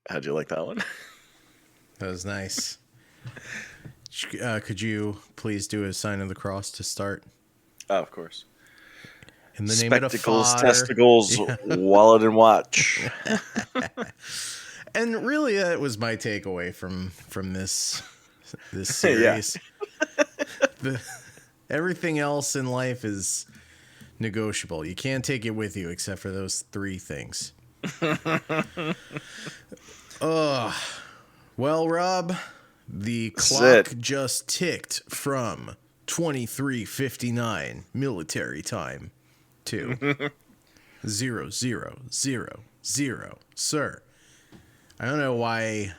How'd you like that one? That was nice. Could you please do a sign of the cross to start? Oh, of course. In the name of the Spectacles, Father. testicles, Yeah. wallet, and watch. And really, that was my takeaway from this Yeah. series. Everything else in life is negotiable. You can't take it with you except for those three things. Well, Rob, the clock just ticked from 23:59 military time to 0000, sir. I don't know why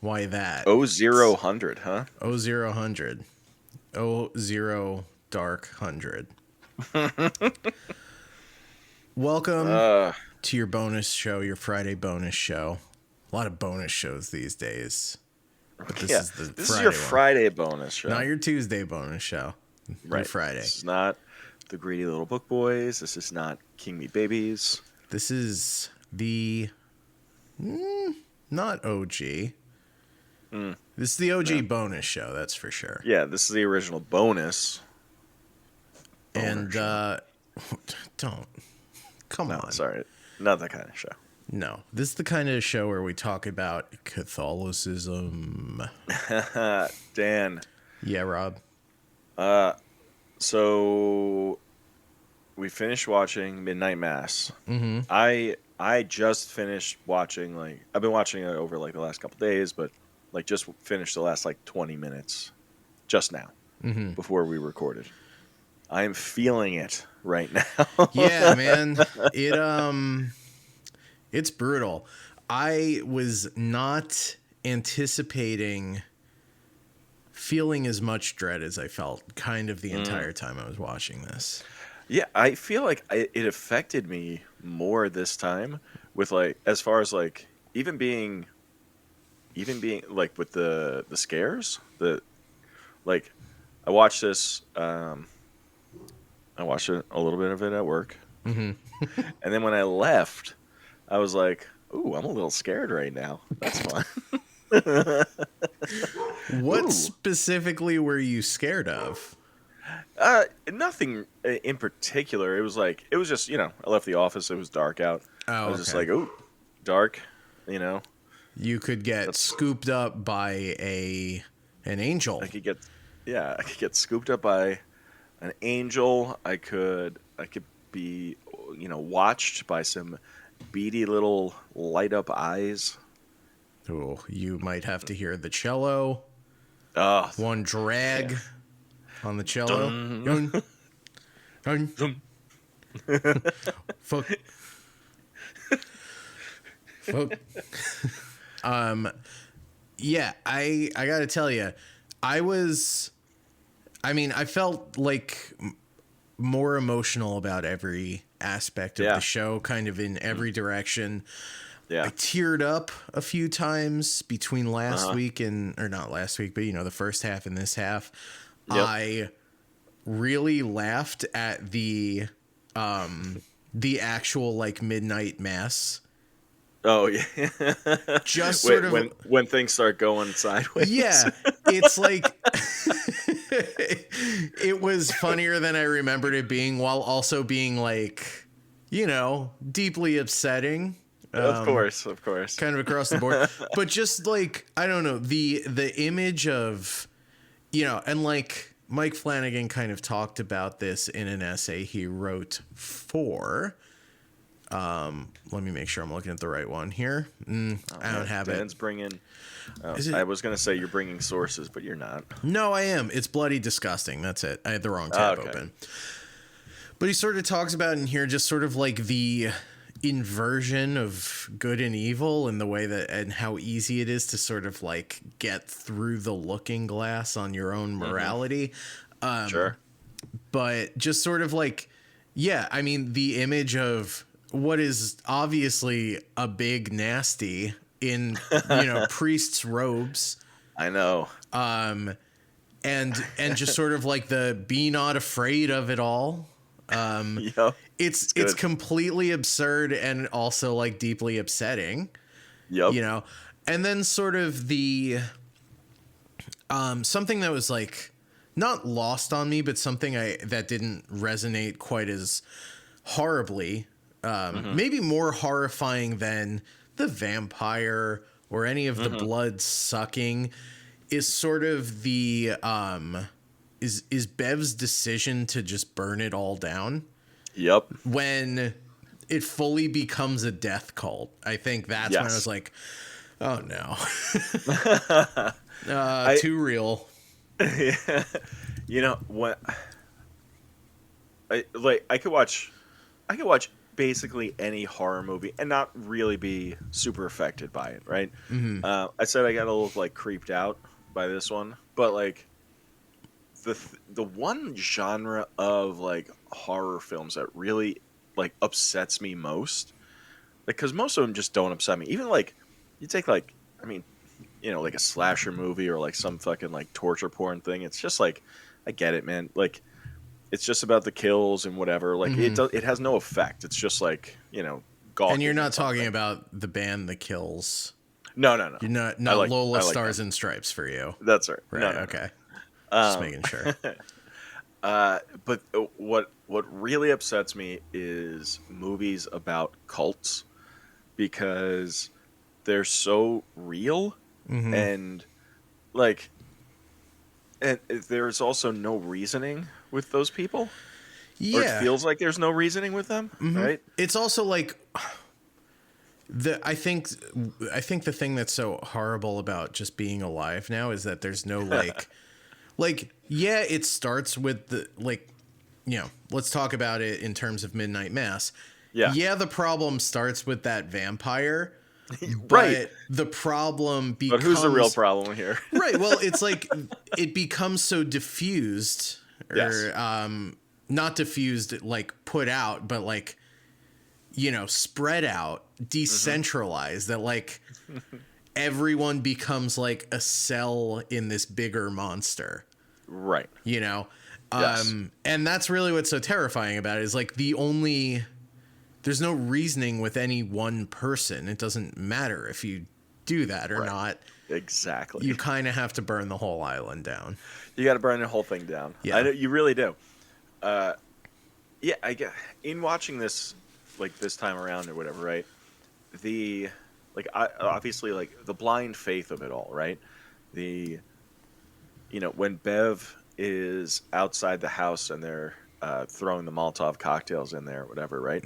that. 0000, huh? 0000. 00 dark 100. Welcome to your bonus show, your Friday bonus show. A lot of bonus shows these days. But this is the this Friday is your one. Friday bonus show. Not your Tuesday bonus show. Right. Your Friday. This is not the Greedy Little Book Boys. This is not King Me Babies. This is the... not OG. This is the OG bonus show, that's for sure. Yeah, this is the original bonus. And, don't. Come on. Sorry. Not that kind of show. No. This is the kind of show where we talk about Catholicism. Dan. Yeah, Rob. So we finished watching Midnight Mass. Mm-hmm. I just finished watching, I've been watching it over the last couple days, but just finished the last 20 minutes just now before we recorded. I am feeling it right now. Yeah, man. It's brutal. I was not anticipating feeling as much dread as I felt kind of the entire time I was watching this. Yeah, I feel like it affected me more this time with as far as even being with the scares, I watched this I watched a little bit of it at work. And then when I left, I was like, ooh, I'm a little scared right now. That's fun. What specifically were you scared of? Nothing in particular. It was just, I left the office. It was dark out. I was just ooh, dark, You could get scooped up by an angel. I could get scooped up by an angel. I could be, watched by some beady little light up eyes. Oh, you might have to hear the cello. One drag on the cello. Dun. Fuck. Yeah, I gotta tell you, I felt more emotional about every aspect of the show, kind of in every direction. Yeah. I teared up a few times between last week or not last week, but the first half and this half. Yep. I really laughed at the actual midnight mass. Oh yeah. Just sort of when things start going sideways. Yeah. It's it was funnier than I remembered it being, while also being deeply upsetting. Of course. Kind of across the board. But just I don't know, the image of, and Mike Flanagan kind of talked about this in an essay he wrote for, let me make sure I'm looking at the right one here. I don't have Dan's it. Bringing, I was going to say you're bringing sources, but you're not. No, I am. It's bloody disgusting. That's it. I had the wrong tab open. But he sort of talks about in here just sort of the inversion of good and evil, and the way that, and how easy it is to sort of get through the looking glass on your own morality. Sure. But just sort of the image of what is obviously a big nasty in, priest's robes. I know. And just sort of the be not afraid of it all. Yep. It's completely absurd and also deeply upsetting. Yep. you know, and then sort of the something that was like not lost on me, but something that didn't resonate quite as horribly, maybe more horrifying than the vampire or any of the blood sucking, is sort of the is Bev's decision to just burn it all down Yep. when it fully becomes a death cult. I think that's when I was Yes. like, oh no. I Too real. you know what I could watch basically any horror movie and not really be super affected by it, right? I said I got a little like creeped out by this one, but like the one genre of like horror films that really like upsets me most, like because most of them just don't upset me. Even like you take like I mean, like a slasher movie or like some fucking like torture porn thing. It's just like I get it, man. Like it's just about the kills and whatever. Like it has no effect. It's just like gawking. And you're not at something. talking about the band The Kills. No, no, no. You're not I Lola like Stars them. and Stripes for you. That's right. Right. No, no, Okay. no. Just making sure. But what really upsets me is movies about cults because they're so real and like and there's also no reasoning with those people. Yeah. Or it feels like there's no reasoning with them, right? It's also like I think the thing that's so horrible about just being alive now is that there's no yeah, it starts with the let's talk about it in terms of Midnight Mass. Yeah. The problem starts with that vampire. But Right. the problem becomes... But who's the real problem here? Right. Well, it's like it becomes so diffused or Yes. not diffused, like put out, but like, spread out, decentralized, that like everyone becomes like a cell in this bigger monster. Right. Yes. And that's really what's so terrifying about it is like there's no reasoning with any one person. It doesn't matter if you do that or not. Exactly. You kind of have to burn the whole island down. You got to burn the whole thing down. Yeah. I know, you really do. Yeah, I get in watching this like this time around or whatever, right? Obviously like the blind faith of it all, right? When Bev is outside the house and they're throwing the Molotov cocktails in there or whatever, right?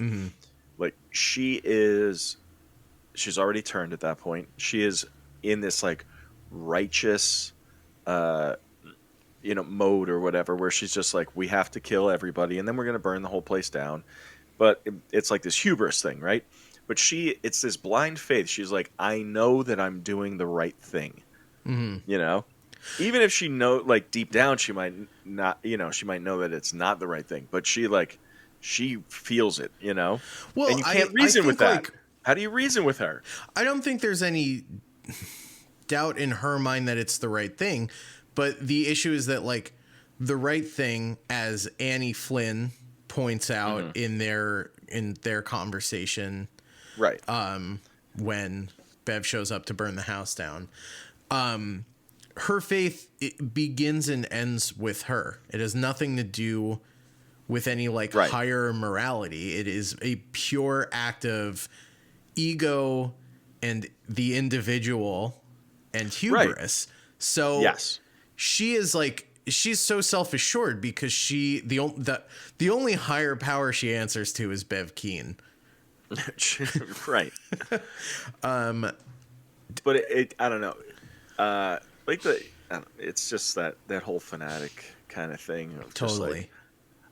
Like she's already turned at that point. She is in this like righteous mode or whatever, where she's just like, we have to kill everybody and then we're going to burn the whole place down. But it's like this hubris thing, right? But it's this blind faith. She's like, I know that I'm doing the right thing. Even if she like deep down, she might not, she might know that it's not the right thing, but she feels it, Well, and you can't reason with that. Like, how do you reason with her? I don't think there's any doubt in her mind that it's the right thing. But the issue is that, like, the right thing, as Annie Flynn points out in their conversation, right? When Bev shows up to burn the house down, her faith begins and ends with her. It has nothing to do with any higher morality. It is a pure act of ego and the individual and hubris. Right. So yes. She's so self-assured because the only higher power she answers to is Bev Keane. Right. But I don't know. It's just that whole fanatic kind of thing. Totally.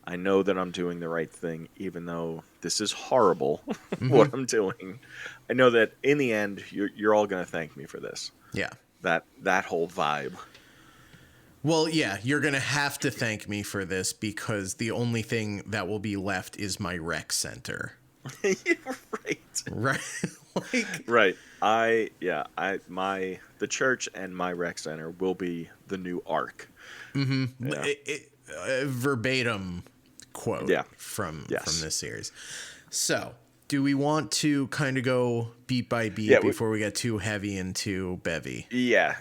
I know that I'm doing the right thing, even though this is horrible, what I'm doing. I know that in the end, you're all going to thank me for this. Yeah. That whole vibe. Well, yeah, you're going to have to thank me for this because the only thing that will be left is my rec center. Right. Right. The church and my rec center will be the new ark. Yeah. Verbatim quote from this series. So Do we want to kind of go beat by beat before we get too heavy into Bevy? Yeah.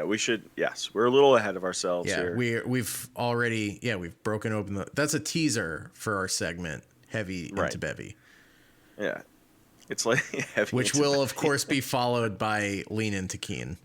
We should. Yes, we're a little ahead of ourselves here. We've already we've broken open that's a teaser for our segment, heavy into Bevy. Yeah, it's like heavy, which will of course be followed by lean into Keen.